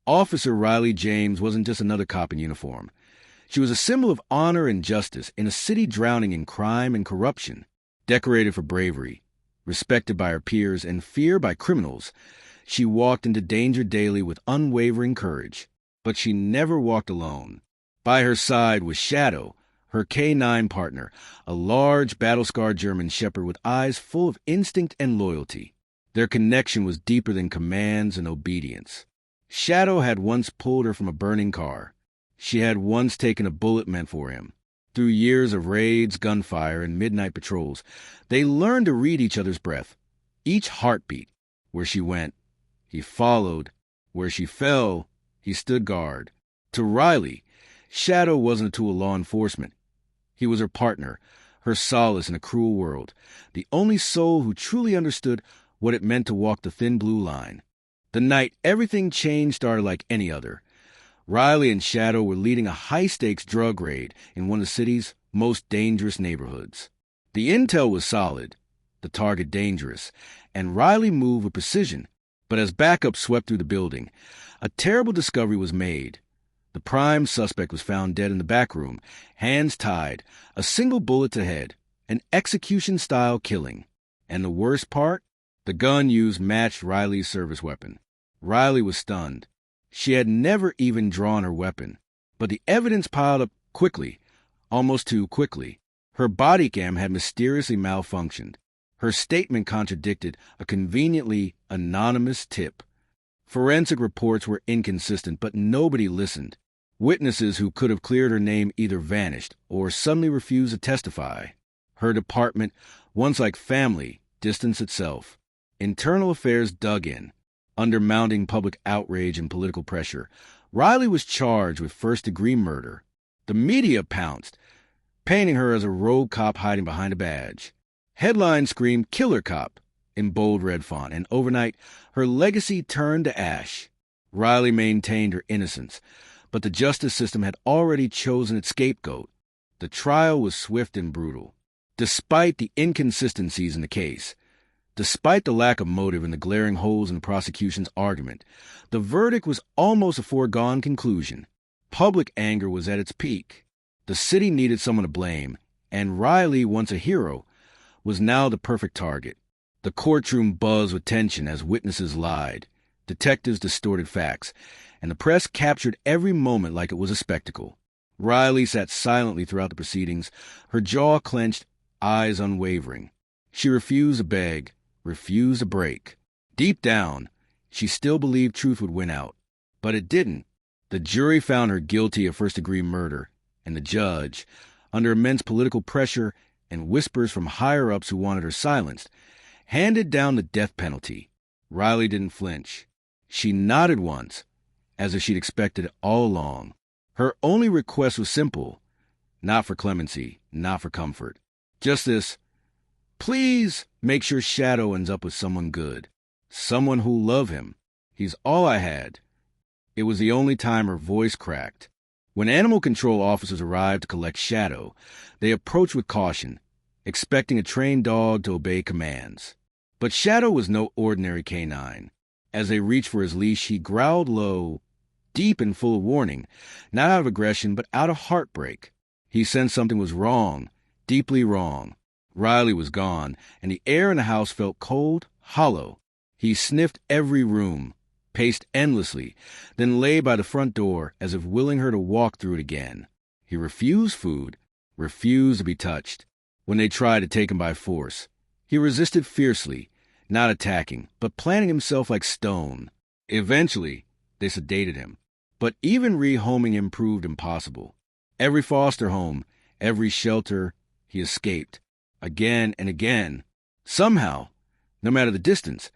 Officer Riley James wasn't just another cop in uniform. She was a symbol of honor and justice in a city drowning in crime and corruption. Decorated for bravery, respected by her peers, and feared by criminals, she walked into danger daily with unwavering courage. But she never walked alone. By her side was Shadow, her K-9 partner, a large, battle-scarred German shepherd with eyes full of instinct and loyalty. Their connection was deeper than commands and obedience. Shadow had once pulled her from a burning car. She had once taken a bullet meant for him. Through years of raids, gunfire, and midnight patrols, they learned to read each other's breath, each heartbeat. Where she went, he followed. Where she fell, he stood guard. To Riley, Shadow wasn't a tool of law enforcement. He was her partner, her solace in a cruel world, the only soul who truly understood what it meant to walk the thin blue line. The night everything changed started like any other. Riley and Shadow were leading a high-stakes drug raid in one of the city's most dangerous neighborhoods. The intel was solid, the target dangerous, and Riley moved with precision. But as backup swept through the building, a terrible discovery was made. The prime suspect was found dead in the back room, hands tied, a single bullet to head, an execution-style killing. And the worst part? The gun used matched Riley's service weapon. Riley was stunned. She had never even drawn her weapon. But the evidence piled up quickly, almost too quickly. Her body cam had mysteriously malfunctioned. Her statement contradicted a conveniently anonymous tip. Forensic reports were inconsistent, but nobody listened. Witnesses who could have cleared her name either vanished or suddenly refused to testify. Her department, once like family, distanced itself. Internal affairs dug in. Under mounting public outrage and political pressure, Riley was charged with first-degree murder. The media pounced, painting her as a rogue cop hiding behind a badge. Headlines screamed "Killer Cop" in bold red font, and overnight, her legacy turned to ash. Riley maintained her innocence, but the justice system had already chosen its scapegoat. The trial was swift and brutal. Despite the inconsistencies in the case, despite the lack of motive and the glaring holes in the prosecution's argument, the verdict was almost a foregone conclusion. Public anger was at its peak. The city needed someone to blame, and Riley, once a hero, was now the perfect target. The courtroom buzzed with tension as witnesses lied, detectives distorted facts, and the press captured every moment like it was a spectacle. Riley sat silently throughout the proceedings, her jaw clenched, eyes unwavering. She refused to beg, refused to break. Deep down, she still believed truth would win out. But it didn't. The jury found her guilty of first-degree murder, and the judge, under immense political pressure and whispers from higher-ups who wanted her silenced, handed down the death penalty. Riley didn't flinch. She nodded once, as if she'd expected it all along. Her only request was simple, not for clemency, not for comfort. Just this: please make sure Shadow ends up with someone good, someone who'll love him. He's all I had. It was the only time her voice cracked. When animal control officers arrived to collect Shadow, they approached with caution, expecting a trained dog to obey commands. But Shadow was no ordinary canine. As they reached for his leash, he growled low, deep and full of warning, not out of aggression, but out of heartbreak. He sensed something was wrong, deeply wrong. Riley was gone, and the air in the house felt cold, hollow. He sniffed every room, paced endlessly, then lay by the front door as if willing her to walk through it again. He refused food, refused to be touched. When they tried to take him by force, he resisted fiercely, not attacking, but planting himself like stone. Eventually, they sedated him. But even rehoming him proved impossible. Every foster home, every shelter, he escaped. Again and again. Somehow, no matter the distance,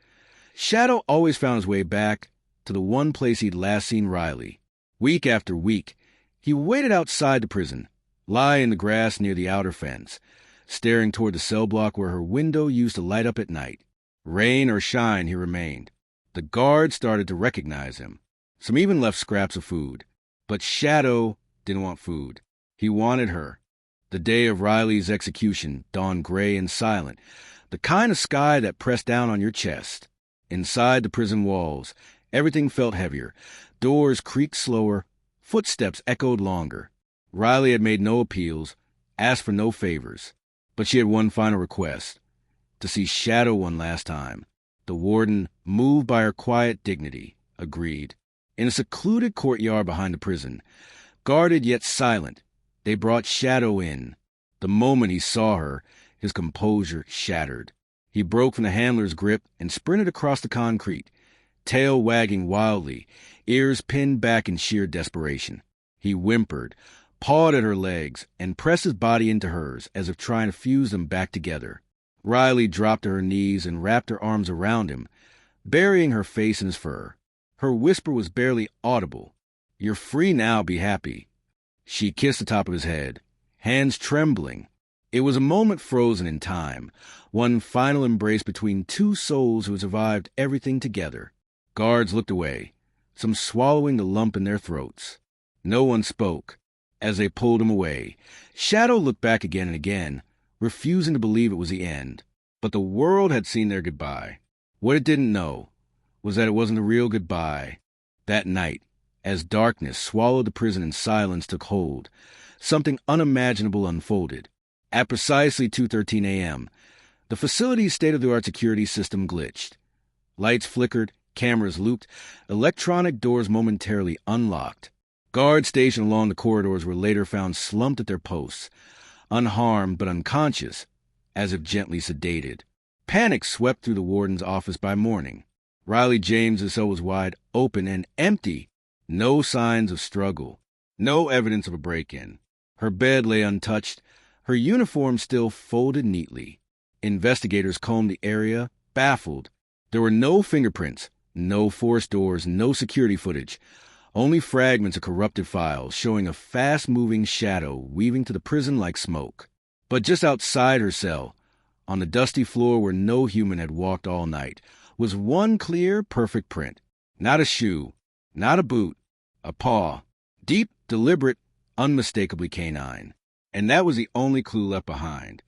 Shadow always found his way back to the one place he'd last seen Riley. Week after week, he waited outside the prison, lie in the grass near the outer fence, staring toward the cell block where her window used to light up at night. Rain or shine, he remained. The guards started to recognize him. Some even left scraps of food. But Shadow didn't want food. He wanted her. The day of Riley's execution dawned gray and silent, the kind of sky that pressed down on your chest. Inside the prison walls, everything felt heavier. Doors creaked slower, footsteps echoed longer. Riley had made no appeals, asked for no favors, but she had one final request: to see Shadow one last time. The warden, moved by her quiet dignity, agreed. In a secluded courtyard behind the prison, guarded yet silent, they brought Shadow in. The moment he saw her, his composure shattered. He broke from the handler's grip and sprinted across the concrete, tail wagging wildly, ears pinned back in sheer desperation. He whimpered, pawed at her legs, and pressed his body into hers as if trying to fuse them back together. Riley dropped to her knees and wrapped her arms around him, burying her face in his fur. Her whisper was barely audible. "You're free now, be happy." She kissed the top of his head, hands trembling. It was a moment frozen in time, one final embrace between two souls who had survived everything together. Guards looked away, some swallowing the lump in their throats. No one spoke. As they pulled him away, Shadow looked back again and again, refusing to believe it was the end. But the world had seen their goodbye. What it didn't know was that it wasn't a real goodbye. That night, as darkness swallowed the prison and silence took hold, something unimaginable unfolded. At precisely 2:13 a.m., the facility's state-of-the-art security system glitched. Lights flickered, cameras looped, electronic doors momentarily unlocked. Guards stationed along the corridors were later found slumped at their posts, unharmed but unconscious, as if gently sedated. Panic swept through the warden's office by morning. Riley James's cell was wide open and empty. No signs of struggle. No evidence of a break-in. Her bed lay untouched, her uniform still folded neatly. Investigators combed the area, baffled. There were no fingerprints, no forced doors, no security footage. Only fragments of corrupted files showing a fast-moving shadow weaving to the prison like smoke. But just outside her cell, on the dusty floor where no human had walked all night, was one clear, perfect print. Not a shoe, not a boot, a paw. Deep, deliberate, unmistakably canine. And that was the only clue left behind.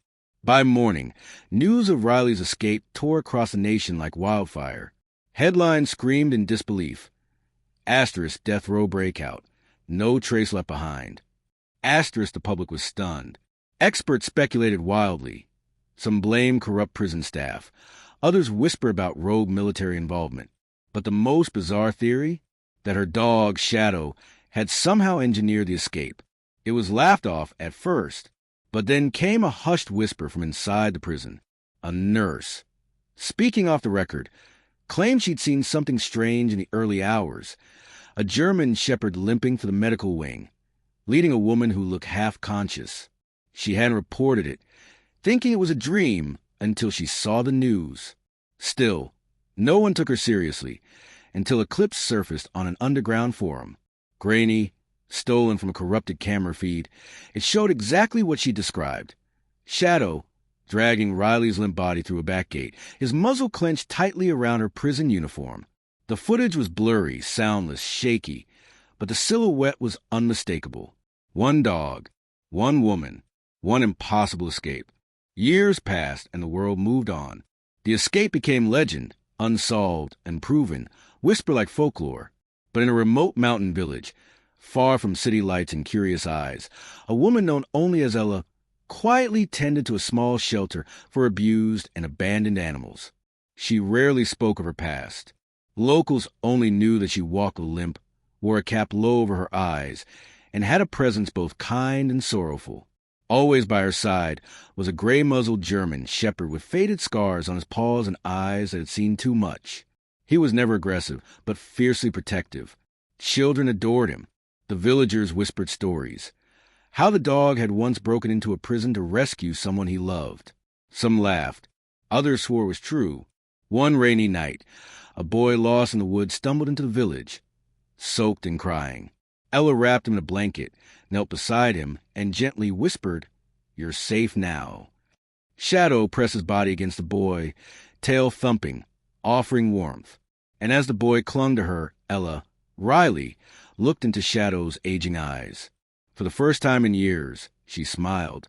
By morning, news of Riley's escape tore across the nation like wildfire. Headlines screamed in disbelief. Asterisk death row breakout. No trace left behind. Asterisk the public was stunned. Experts speculated wildly. Some blamed corrupt prison staff. Others whispered about rogue military involvement. But the most bizarre theory? That her dog, Shadow, had somehow engineered the escape. It was laughed off at first, but then came a hushed whisper from inside the prison. A nurse, speaking off the record, claimed she'd seen something strange in the early hours. A German shepherd limping for the medical wing, leading a woman who looked half-conscious. She hadn't reported it, thinking it was a dream until she saw the news. Still, no one took her seriously until a clip surfaced on an underground forum. Grainy, stolen from a corrupted camera feed, it showed exactly what she described. Shadow, dragging Riley's limp body through a back gate, his muzzle clenched tightly around her prison uniform. The footage was blurry, soundless, shaky, but the silhouette was unmistakable. One dog, one woman, one impossible escape. Years passed and the world moved on. The escape became legend, unsolved, unproven, whispered like folklore. But in a remote mountain village, far from city lights and curious eyes, a woman known only as Ella quietly tended to a small shelter for abused and abandoned animals. She rarely spoke of her past. Locals only knew that she walked a limp, wore a cap low over her eyes, and had a presence both kind and sorrowful. Always by her side was a gray-muzzled German shepherd with faded scars on his paws and eyes that had seen too much. He was never aggressive, but fiercely protective. Children adored him. The villagers whispered stories. How the dog had once broken into a prison to rescue someone he loved. Some laughed. Others swore it was true. One rainy night, a boy lost in the woods stumbled into the village, soaked and crying. Ella wrapped him in a blanket, knelt beside him, and gently whispered, "You're safe now." Shadow pressed his body against the boy, tail thumping, offering warmth. And as the boy clung to her, Ella, Riley, looked into Shadow's aging eyes. For the first time in years, she smiled.